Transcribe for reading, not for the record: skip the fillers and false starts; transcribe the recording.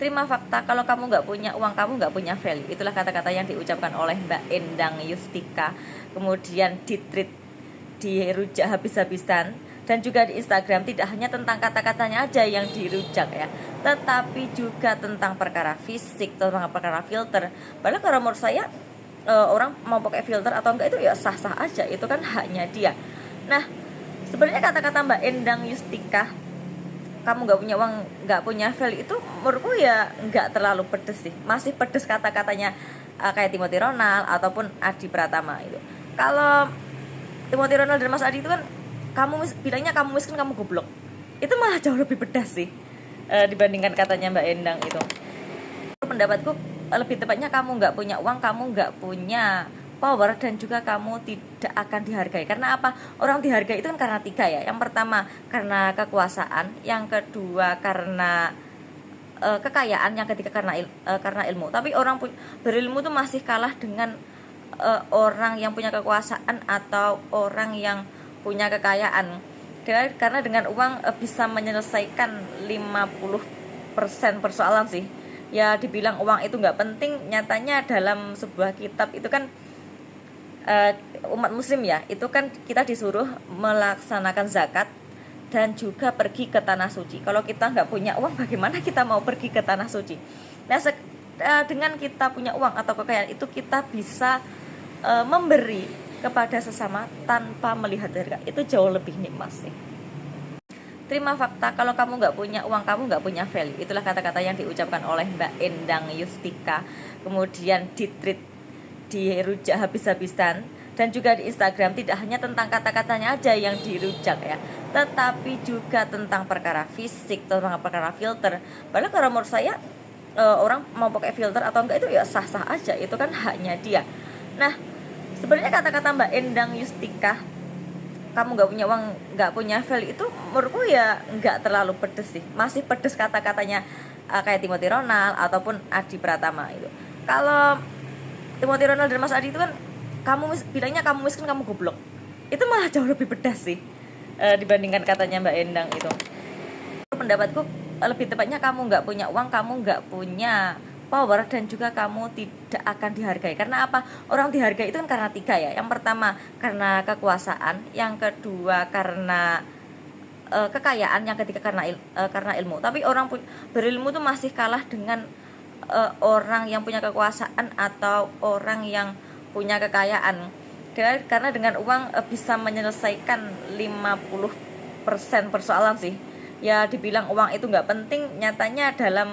Terima fakta, kalau kamu nggak punya uang, kamu nggak punya value. Itulah kata-kata yang diucapkan oleh Mbak Endang Yustika. Kemudian di-tweet, dirujak habis-habisan. Dan juga di Instagram, tidak hanya tentang kata-katanya aja yang dirujak ya, tetapi juga tentang perkara fisik, tentang perkara filter. Padahal kalau menurut saya, orang mau pakai filter atau enggak itu ya sah-sah aja, itu kan haknya dia. Nah, sebenarnya kata-kata Mbak Endang Yustika, kamu nggak punya uang, nggak punya value, itu menurutku ya nggak terlalu pedes sih. Masih pedes kata-katanya kayak Timothy Ronald ataupun Adi Pratama itu. Kalau Timothy Ronald dan Mas Adi itu kan, bilangnya kamu miskin, kamu goblok, itu malah jauh lebih pedas sih dibandingkan katanya Mbak Endang itu. Pendapatku lebih tepatnya, kamu nggak punya uang, kamu nggak punya power, dan juga kamu tidak akan dihargai. Karena apa? Orang dihargai itu kan karena tiga ya. Yang pertama karena kekuasaan, yang kedua karena kekayaan, yang ketiga karena ilmu. Tapi orang berilmu tuh masih kalah dengan orang yang punya kekuasaan atau orang yang punya kekayaan. Karena dengan uang bisa menyelesaikan 50% persoalan sih. Ya dibilang uang itu nggak penting, nyatanya dalam sebuah kitab itu kan, umat muslim ya, itu kan kita disuruh melaksanakan zakat dan juga pergi ke tanah suci. Kalau kita nggak punya uang, bagaimana kita mau pergi ke tanah suci? Nah, dengan kita punya uang atau kekayaan itu, kita bisa memberi kepada sesama tanpa melihat harga. Itu jauh lebih nikmat sih. Terima fakta, kalau kamu nggak punya uang, kamu nggak punya value. Itulah kata-kata yang diucapkan oleh Mbak Endang Yustika. Kemudian di-tweet, dirujak habis-habisan. Dan juga di Instagram, tidak hanya tentang kata-katanya aja yang dirujak ya, tetapi juga tentang perkara fisik, tentang perkara filter. Padahal kalau menurut saya, orang mau pakai filter atau enggak itu ya sah-sah aja, itu kan haknya dia. Nah, sebenarnya kata-kata Mbak Endang Yustika, kamu nggak punya uang, nggak punya value, itu menurutku ya nggak terlalu pedes sih. Masih pedes kata-katanya kayak Timothy Ronald ataupun Adi Pratama itu. Kalau Timothy Ronald dan Mas Adi itu kan, bilangnya kamu miskin, kamu goblok, itu malah jauh lebih pedas sih dibandingkan katanya Mbak Endang itu. Pendapatku lebih tepatnya, kamu nggak punya uang, kamu nggak punya power, dan juga kamu tidak akan dihargai. Karena apa? Orang dihargai itu kan karena tiga ya. Yang pertama karena kekuasaan, yang kedua karena kekayaan, yang ketiga karena ilmu. Tapi orang berilmu tuh masih kalah dengan orang yang punya kekuasaan atau orang yang punya kekayaan. Karena dengan uang bisa menyelesaikan 50% persoalan sih. Ya dibilang uang itu nggak penting, nyatanya dalam